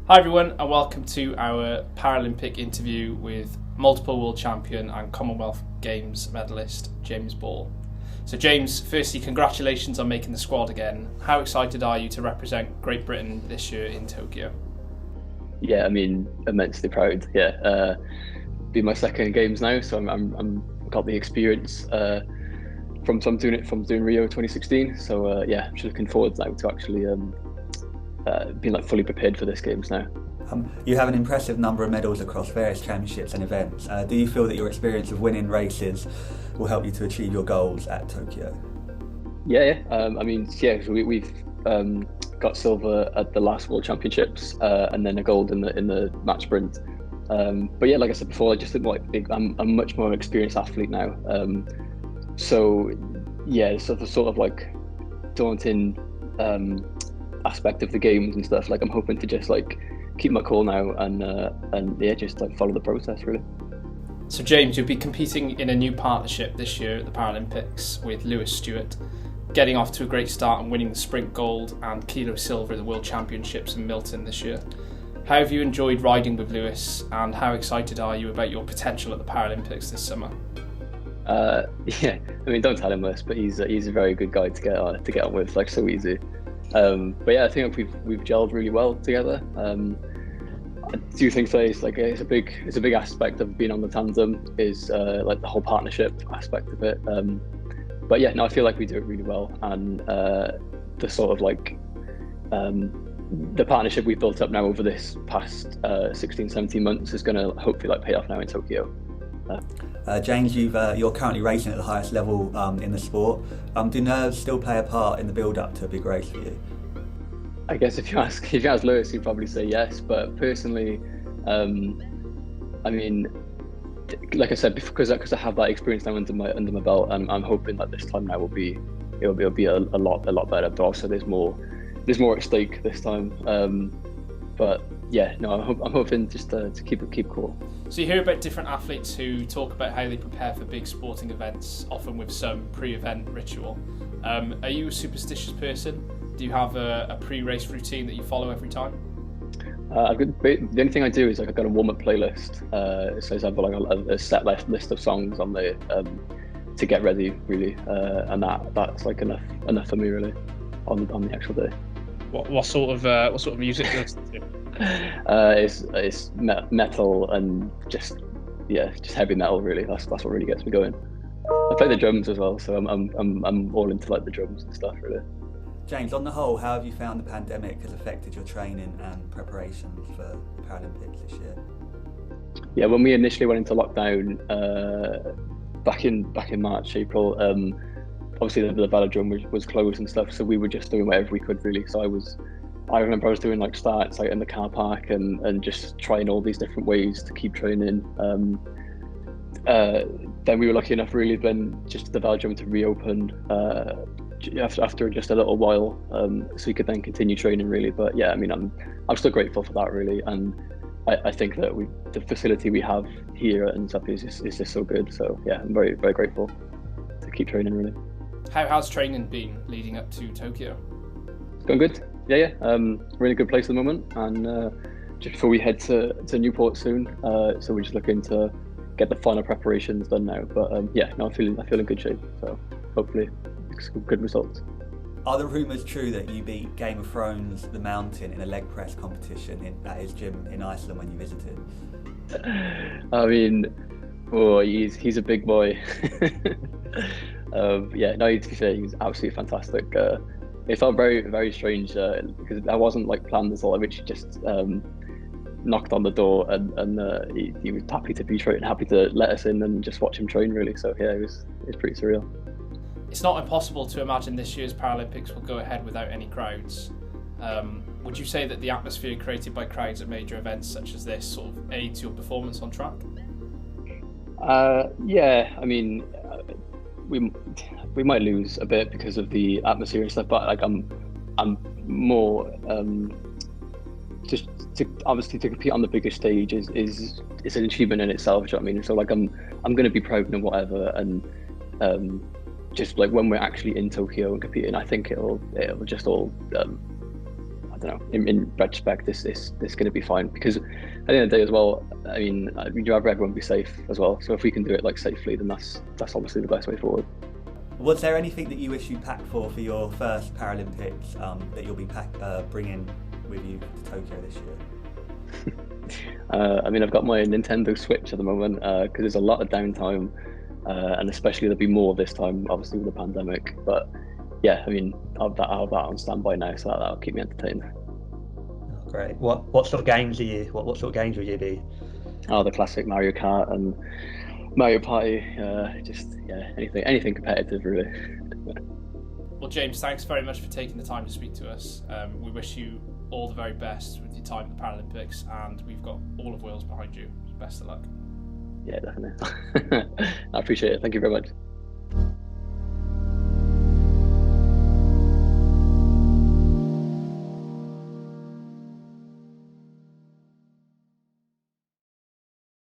Hi everyone, and welcome to our Paralympic interview with multiple World Champion and Commonwealth Games medalist James Ball. So James, firstly congratulations on making the squad again. How excited are you to represent Great Britain this year in Tokyo? Yeah, I mean, immensely proud. Yeah, be my second games now, so I'm got the experience from doing Rio 2016. So yeah, I'm just looking forward now to actually being fully prepared for this games now. You have an impressive number of medals across various championships and events. Do you feel that your experience of winning races will help you to achieve your goals at Tokyo? Yeah. I mean, yeah, so we've got silver at the last World Championships and then a gold in the match sprint. But yeah, like I said before, I'm a much more experienced athlete now. So yeah, it's sort of like daunting aspect of the games and stuff. I'm hoping to just keep my cool now and yeah, just follow the process really. So James, you'll be competing in a new partnership this year at the Paralympics with Lewis Stewart, getting off to a great start and winning the sprint gold and kilo silver at the World Championships in Milton this year. How have you enjoyed riding with Lewis, and how excited are you about your potential at the Paralympics this summer? Yeah, I mean, don't tell him this, but he's a very good guy to get on with, so easy. But yeah, I think we've gelled really well together. I do think that it's a big aspect of being on the tandem is the whole partnership aspect of it. But yeah, no, I feel like we do it really well, and the sort of the partnership we've built up now over this past 16-17 months is going to hopefully pay off now in Tokyo. James, you're currently racing at the highest level in the sport. Do nerves still play a part in the build-up to a big race for you? I guess if you ask Lewis, he'd probably say yes. But personally, I mean, like I said, because I have that experience now under my belt, and I'm hoping that this time now it'll be a lot better. But also there's more at stake this time. But yeah, no, I'm hoping just to keep cool. So you hear about different athletes who talk about how they prepare for big sporting events, often with some pre-event ritual. Are you a superstitious person? Do you have a pre-race routine that you follow every time? The only thing I do is I've got a warm-up playlist. So I have a set list of songs on the to get ready really, and that's enough for me really on the actual day. What sort of music do you listen to? It's metal and just heavy metal really. That's what really gets me going. I play the drums as well, so I'm all into the drums and stuff really. James, on the whole, how have you found the pandemic has affected your training and preparations for the Paralympics this year? Yeah, when we initially went into lockdown back in March, April, obviously the velodrome was closed and stuff, so we were just doing whatever we could really. So I remember I was doing starts in the car park and just trying all these different ways to keep training. Then we were lucky enough really then just the velodrome to reopen after just a little while, so we could then continue training really. But yeah, I mean, I'm still grateful for that really, and I think that the facility we have here at NSAP is just so good. So yeah, I'm very, very grateful to keep training really. How's training been leading up to Tokyo? It's going good. Yeah. We're in a good place at the moment, and just before we head to Newport soon, so we're just looking to get the final preparations done now. But yeah, no, I feel in good shape. So hopefully, good results. Are the rumours true that you beat Game of Thrones The Mountain in a leg press competition at his gym in Iceland when you visited? I mean, he's a big boy. Yeah, no, to be fair, he was absolutely fantastic. It felt very, very strange because I wasn't planned at all. I literally just knocked on the door and he was happy to be trained, happy to let us in and just watch him train really. So yeah, it was pretty surreal. It's not impossible to imagine this year's Paralympics will go ahead without any crowds. Would you say that the atmosphere created by crowds at major events such as this sort of aids your performance on track? Yeah, I mean, we might lose a bit because of the atmosphere and stuff, but I'm more just to obviously to compete on the biggest stage is an achievement in itself. Do you know what I mean? So I'm going to be proud of whatever, and just when we're actually in Tokyo and competing, I think it'll just all don't know. In retrospect, this going to be fine, because at the end of the day as well, I mean, we'd rather everyone be safe as well. So if we can do it like safely, then that's obviously the best way forward. Was there anything that you wish you packed for your first Paralympics that you'll be bringing with you to Tokyo this year? I mean, I've got my Nintendo Switch at the moment because there's a lot of downtime, and especially there'll be more this time, obviously with the pandemic. But yeah, I mean, I'll have that on standby now, so that'll keep me entertained. Oh, great. What sort of games what sort of games will you be? Oh, the classic Mario Kart and Mario Party, anything competitive really. Well, James, thanks very much for taking the time to speak to us. We wish you all the very best with your time at the Paralympics, and we've got all of Wales behind you. Best of luck. Yeah, definitely. I appreciate it. Thank you very much.